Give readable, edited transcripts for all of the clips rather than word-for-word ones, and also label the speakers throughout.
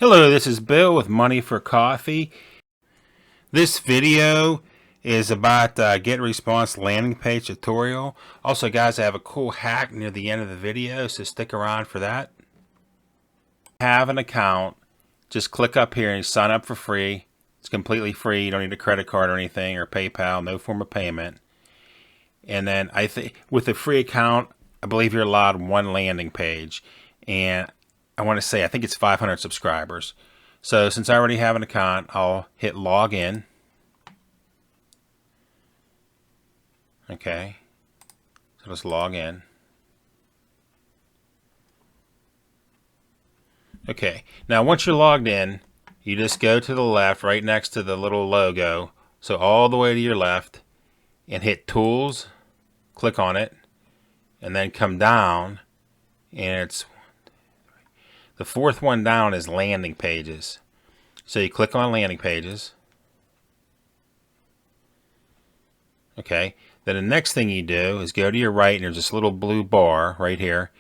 Speaker 1: Hello, this is Bill with Money for Coffee. This video is about Getresponse Landing Page tutorial. Also, guys, I have a cool hack near the end of the video, so stick around for that. Have an account, just click up here and sign up for free. It's completely free. You don't need a credit card or anything, or PayPal, no form of payment. And then I think with a free account, I believe you're allowed one landing page. And I want to say, I think it's 500 subscribers. So since I already have an account, I'll hit log in. Okay. So let's log in. Okay. Now once you're logged in, you just go to the left right next to the little logo. So all the way to your left and hit Tools. Click on it. And then come down. And it's the fourth one down is landing pages. So you click on landing pages. Okay. Then the next thing you do is go to your right and there's this little blue bar right here.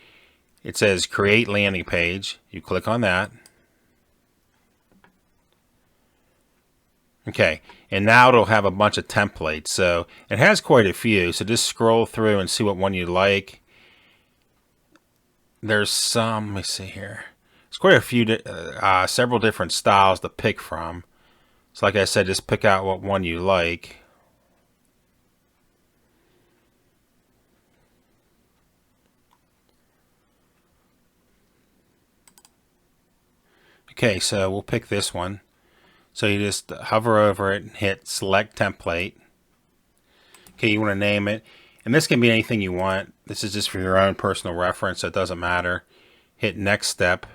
Speaker 1: It says create landing page. You click on that. Okay. And now it'll have a bunch of templates. So it has quite a few. So just scroll through and see what one you like. There's some, let me see here. There's quite a few, several different styles to pick from. So like I said, just pick out what one you like. Okay, so we'll pick this one. So you just hover over it and hit select template. Okay, you want to name it. And this can be anything you want. This is just for your own personal reference, so it doesn't matter. Hit next step.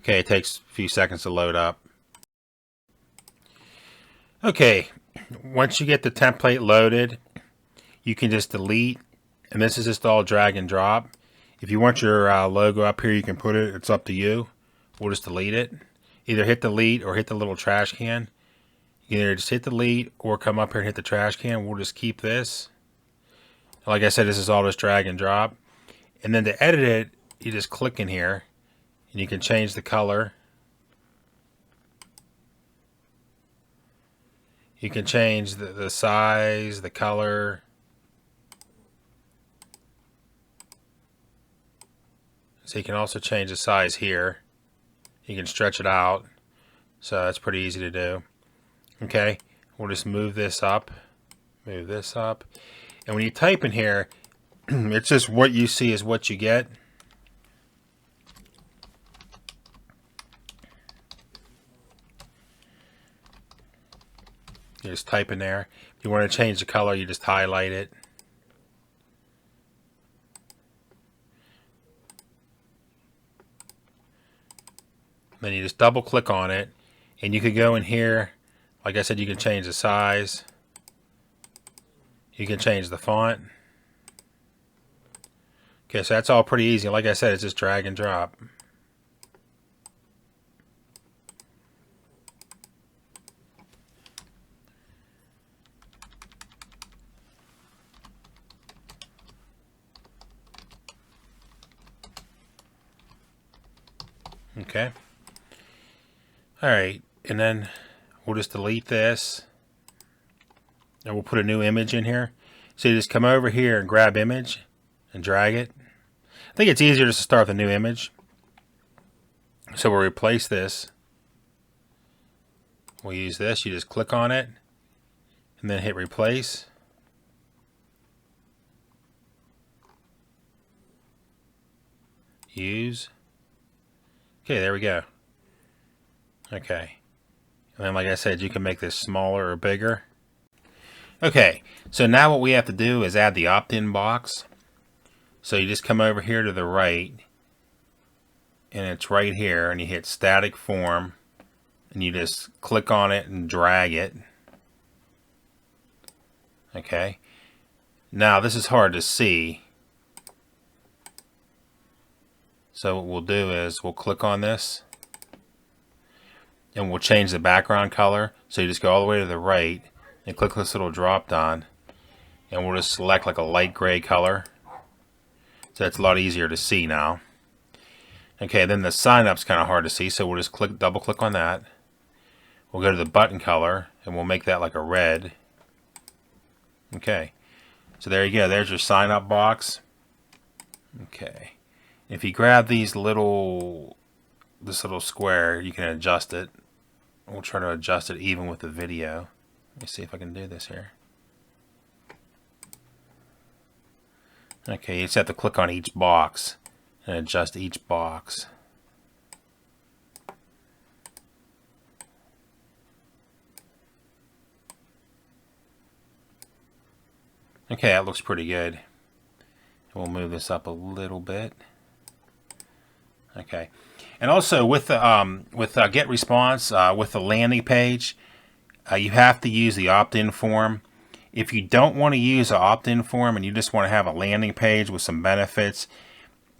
Speaker 1: Okay, it takes a few seconds to load up. Okay, once you get the template loaded, you can just delete, and this is just all drag and drop. If you want your logo up here, you can put it. It's up to you. We'll just delete it. Either hit delete or hit the little trash can. You can either just hit delete or come up here and hit the trash can. We'll just keep this. Like I said, this is all just drag and drop. And then to edit it, you just click in here. And you can change the color. You can change the size, the color. So you can also change the size here. You can stretch it out. So that's pretty easy to do. Okay, we'll just move this up. Move this up. And when you type in here, it's just what you see is what you get. You just type in there. If you want to change the color, you just highlight it. Then you just double click on it. And you can go in here. Like I said, you can change the size. You can change the font. Okay, so that's all pretty easy. Like I said, it's just drag and drop. Okay. Alright, and then we'll just delete this. And we'll put a new image in here. So you just come over here and grab image and drag it. I think it's easier just to start with a new image. So we'll replace this. We'll use this. You just click on it and then hit replace. Use. Okay, there we go. Okay. And then like I said, you can make this smaller or bigger. Okay, so now what we have to do is add the opt-in box. So you just come over here to the right, and it's right here, and you hit static form, and you just click on it and drag it. Okay, now this is hard to see. So what we'll do is we'll click on this, and we'll change the background color. So you just go all the way to the right, and click this little drop down, and we'll just select like a light gray color. So it's a lot easier to see now. Okay, then the sign up's kind of hard to see, so we'll just double click on that. We'll go to the button color and we'll make that like a red. Okay, so there you go, there's your sign up box. Okay, if you grab this little square, you can adjust it. We'll try to adjust it even with the video. Let me see if I can do this here. Okay, you just have to click on each box and adjust each box. Okay, that looks pretty good. We'll move this up a little bit. Okay, and also with the Getresponse, with the landing page, you have to use the opt-in form. If you don't want to use an opt-in form and you just want to have a landing page with some benefits,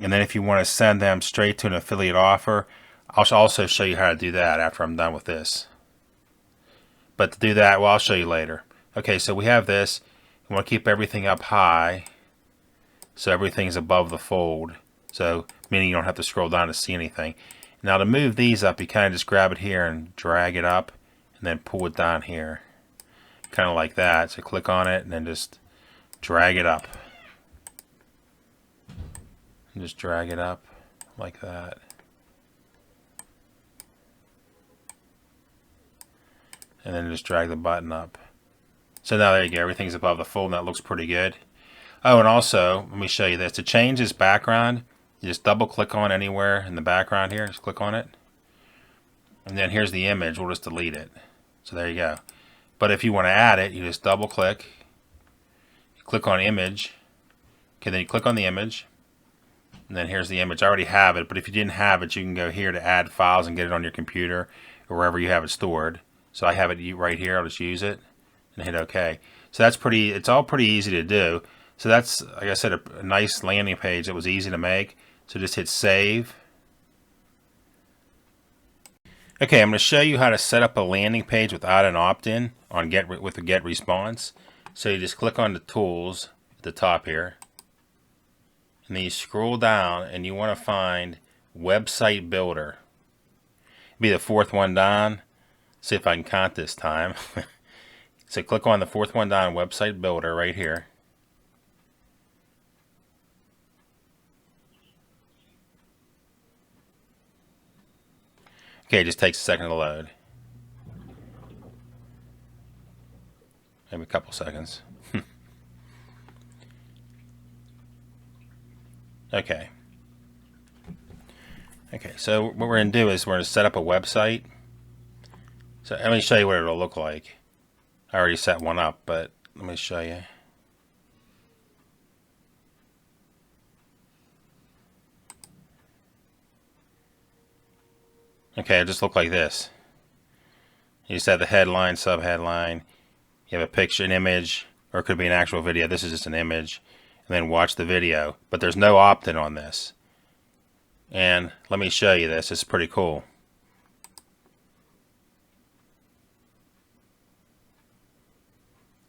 Speaker 1: and then if you want to send them straight to an affiliate offer, I'll also show you how to do that after I'm done with this. But to do that, well, I'll show you later. Okay, so we have this. We want to keep everything up high, so everything's above the fold. So meaning you don't have to scroll down to see anything. Now to move these up, you kind of just grab it here and drag it up, and then pull it down here, kind of like that. So click on it and then just drag it up. And just drag it up like that. And then just drag the button up. So now there you go, everything's above the fold and that looks pretty good. Oh, and also, let me show you this. To change this background, you just double click on anywhere in the background here, just click on it. And then here's the image, we'll just delete it. So there you go. But if you want to add it, you just double click, you click on image, okay, then you click on the image, and then here's the image. I already have it, but if you didn't have it, you can go here to add files and get it on your computer or wherever you have it stored. So I have it right here, I'll just use it and hit OK. So that's it's all pretty easy to do. So that's, like I said, a nice landing page that was easy to make. So just hit save. Okay, I'm going to show you how to set up a landing page without an opt-in on with the Getresponse. So you just click on the tools at the top here, and then you scroll down and you want to find website builder. Be the fourth one down. See if I can count this time. So click on the fourth one down, website builder, right here. Okay, it just takes a second to load. Maybe a couple seconds. Okay. Okay, so what we're going to do is we're going to set up a website. So let me show you what it'll look like. I already set one up, but let me show you. Okay, it just looked like this. You just have the headline, subheadline. You have a picture, an image, or it could be an actual video. This is just an image. And then watch the video. But there's no opt-in on this. And let me show you this. It's pretty cool.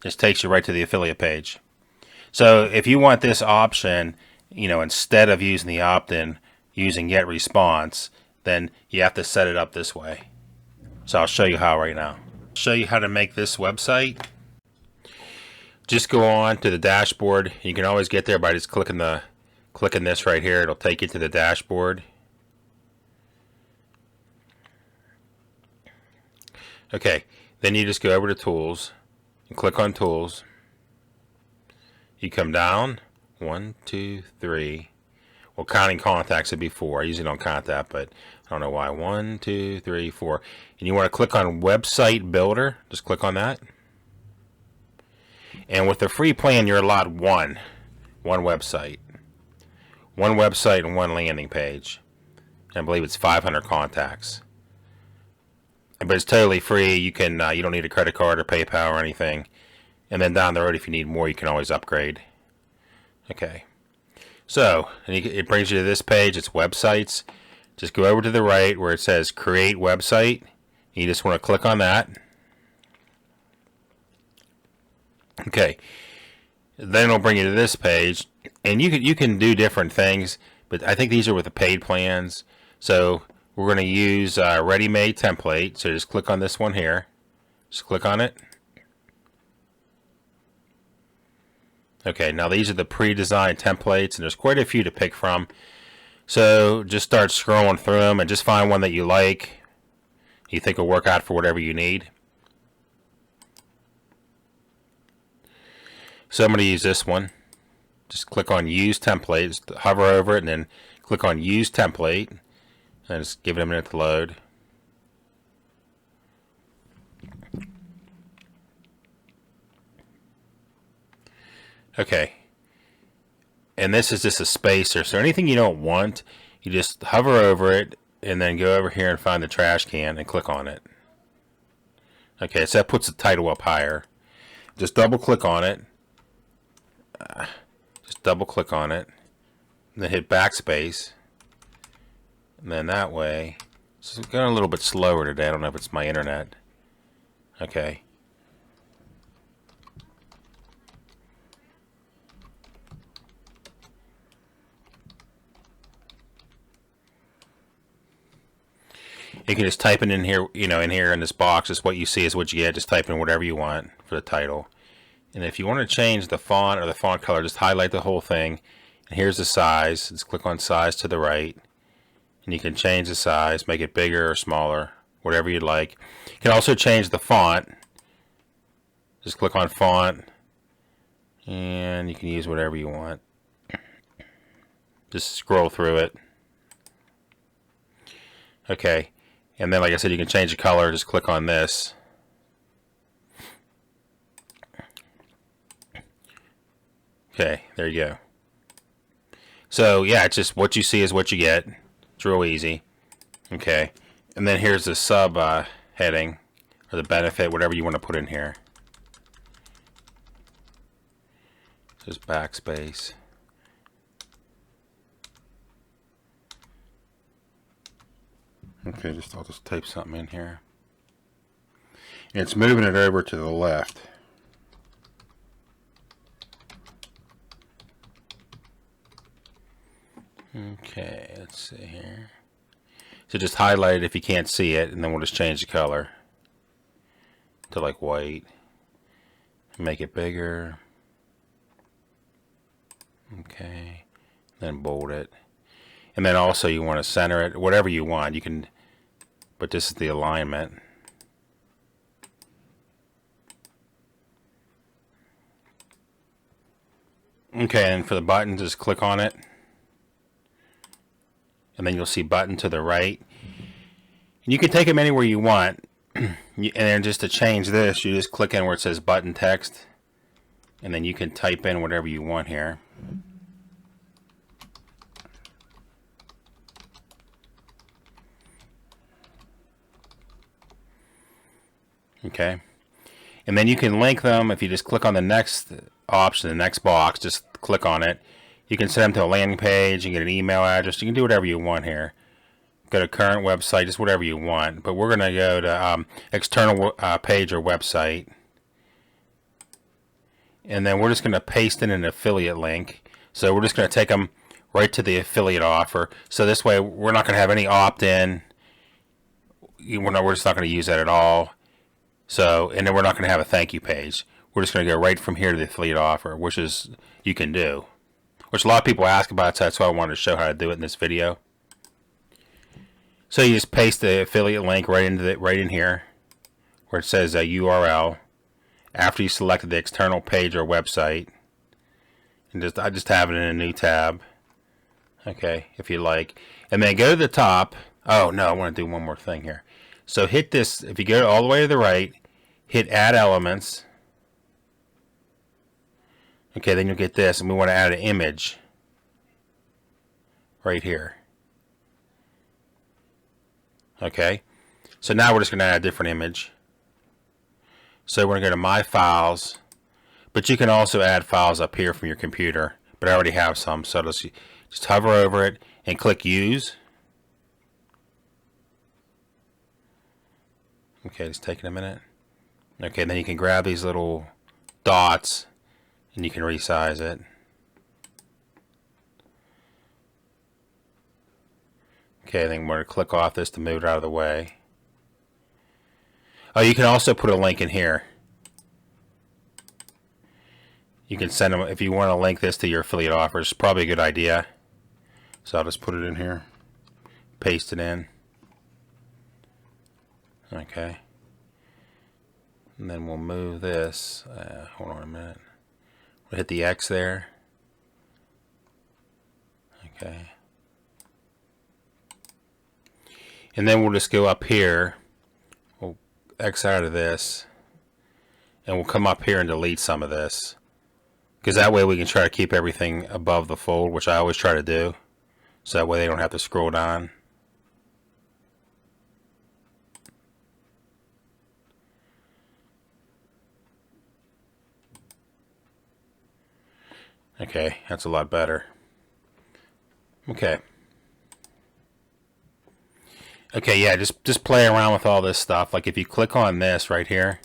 Speaker 1: Just takes you right to the affiliate page. So if you want this option, you know, instead of using the opt-in, using Getresponse, then you have to set it up this way. So I'll show you how right now. I'll show you how to make this website. Just go on to the dashboard. You can always get there by just clicking this right here. It'll take you to the dashboard. Okay, then you just go over to tools and click on tools. You come down, 1, 2, 3. Well, counting contacts would be 4. I usually don't count that, but I don't know why. 1, 2, 3, 4. And you want to click on website builder. Just click on that. And with the free plan, you're allowed one website. One website and one landing page. I believe it's 500 contacts. But it's totally free. You can you don't need a credit card or PayPal or anything. And then down the road, if you need more, you can always upgrade. Okay. So it brings you to this page. It's websites. Just go over to the right where it says create website. You just want to click on that. Okay. Then it'll bring you to this page, and you can do different things, but I think these are with the paid plans. So we're going to use ready-made template. So just click on this one here. Just click on it. Okay, now these are the pre-designed templates, and there's quite a few to pick from. So just start scrolling through them and just find one that you like, you think will work out for whatever you need. So I'm going to use this one. Just click on Use Template, just hover over it, and then click on Use Template, and just give it a minute to load. Okay, and this is just a spacer, so anything you don't want, you just hover over it, and then go over here and find the trash can and click on it. Okay, so that puts the title up higher. Just double click on it. Just double click on it, and then hit backspace, and then that way. So it's going a little bit slower today. I don't know if it's my internet. Okay. You can just type it in here, in here in this box. Just what you see is what you get. Just type in whatever you want for the title. And if you want to change the font or the font color, just highlight the whole thing. And here's the size. Just click on size to the right. And you can change the size, make it bigger or smaller, whatever you'd like. You can also change the font. Just click on font. And you can use whatever you want. Just scroll through it. Okay. And then, like I said, you can change the color. Just click on this. Okay, there you go. So, yeah, it's just what you see is what you get. It's real easy. Okay. And then here's the sub heading, or the benefit, whatever you want to put in here. Just backspace. Okay, I'll just type something in here. And it's moving it over to the left. Okay, let's see here. So just highlight it if you can't see it, and then we'll just change the color to like white. Make it bigger. Okay, then bold it. And then also you want to center it, whatever you want. You can, but this is the alignment. Okay, and for the button, just click on it. And then you'll see button to the right. And you can take them anywhere you want. And then just to change this, you just click in where it says button text. And then you can type in whatever you want here. Okay. And then you can link them if you just click on the next option, the next box, just click on it. You can send them to a landing page, you can get an email address, you can do whatever you want here. Go to current website, just whatever you want. But we're going to go to external page or website. And then we're just going to paste in an affiliate link. So we're just going to take them right to the affiliate offer. So this way we're not going to have any opt-in. We're just not going to use that at all. So, and then we're not going to have a thank you page. We're just going to go right from here to the affiliate offer, which is, you can do. Which a lot of people ask about, so that's why I wanted to show how to do it in this video. So you just paste the affiliate link right in here, where it says a URL. After you selected the external page or website, and I just have it in a new tab. Okay, if you like, and then go to the top. Oh no, I want to do one more thing here. So hit this. If you go all the way to the right, hit Add Elements. Okay, then you'll get this, and we want to add an image right here. Okay, so now we're just going to add a different image. So we're going to go to My Files, but you can also add files up here from your computer, but I already have some, so just hover over it and click Use. Okay, it's taking a minute. Okay, then you can grab these little dots and you can resize it. Okay, then we're going to click off this to move it out of the way. Oh, you can also put a link in here. You can send them, if you want to link this to your affiliate offers, probably a good idea. So I'll just put it in here, paste it in. Okay. And then we'll move this. Hold on a minute. We'll hit the X there. Okay. And then we'll just go up here. We'll X out of this. And we'll come up here and delete some of this. Because that way we can try to keep everything above the fold, which I always try to do. So that way they don't have to scroll down. Okay, that's a lot better. Okay. Okay, yeah, just play around with all this stuff. Like if you click on this right here,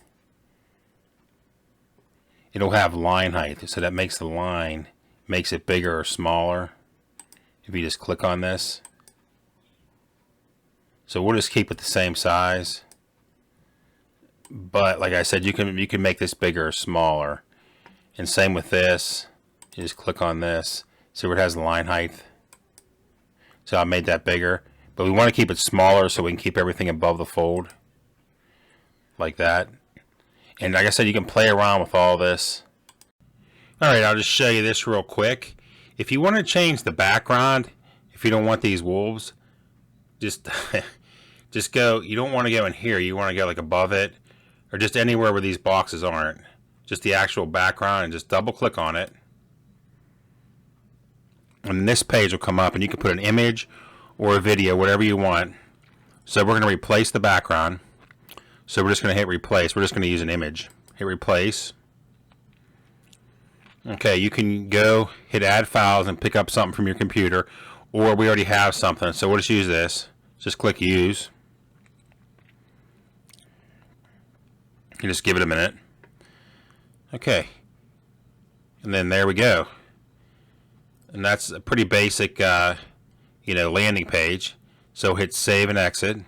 Speaker 1: it'll have line height. So that makes the line, makes it bigger or smaller. If you just click on this. So we'll just keep it the same size. But like I said, you can make this bigger or smaller. And same with this. You just click on this. See where it has the line height. So I made that bigger. But we want to keep it smaller so we can keep everything above the fold. Like that. And like I said, you can play around with all this. Alright, I'll just show you this real quick. If you want to change the background, if you don't want these wolves, just go, you don't want to go in here, you want to go like above it, or just anywhere where these boxes aren't. Just the actual background, and just double click on it. And this page will come up, and you can put an image or a video, whatever you want. So we're going to replace the background. So we're just going to hit replace. We're just going to use an image. Hit replace. Okay, you can go hit add files and pick up something from your computer, or we already have something. So we'll just use this. Just click use. You just give it a minute. Okay. And then there we go. And that's a pretty basic, landing page. So hit save and exit.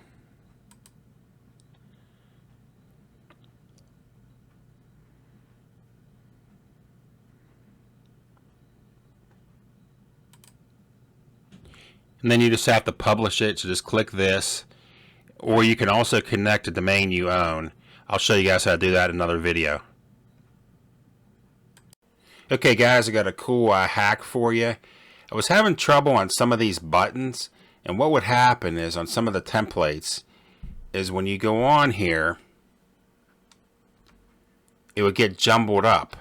Speaker 1: And then you just have to publish it, so just click this. Or you can also connect a domain you own. I'll show you guys how to do that in another video. Okay guys, I got a cool hack for you. I was having trouble on some of these buttons, and what would happen is on some of the templates is when you go on here, it would get jumbled up.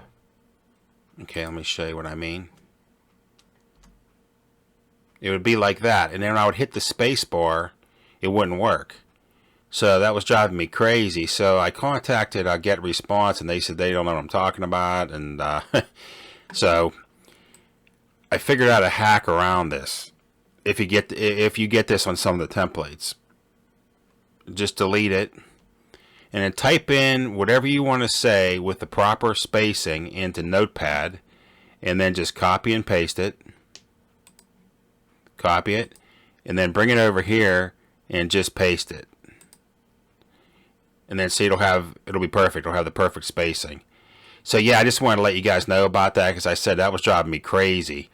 Speaker 1: Okay, let me show you what I mean. It would be like that, and then I would hit the space bar, it wouldn't work. So that was driving me crazy. So I contacted Getresponse, and they said they don't know what I'm talking about, and so I figured out a hack around this. If you get this on some of the templates, just delete it, and then type in whatever you want to say with the proper spacing into Notepad, and then just copy and paste it. Copy it, and then bring it over here and just paste it. And then see, it'll be perfect. It'll have the perfect spacing. So yeah, I just wanted to let you guys know about that, because I said that was driving me crazy.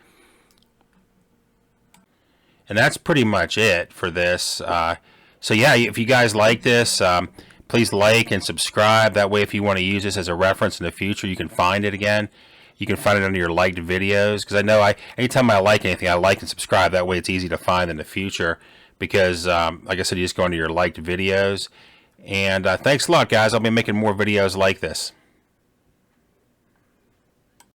Speaker 1: And that's pretty much it for this. So yeah, if you guys like this, please like and subscribe. That way, if you want to use this as a reference in the future, you can find it again. You can find it under your liked videos, because I know anytime I like anything, I like and subscribe. That way it's easy to find in the future, because like I said, you just go into your liked videos. And thanks a lot, guys. I'll be making more videos like this.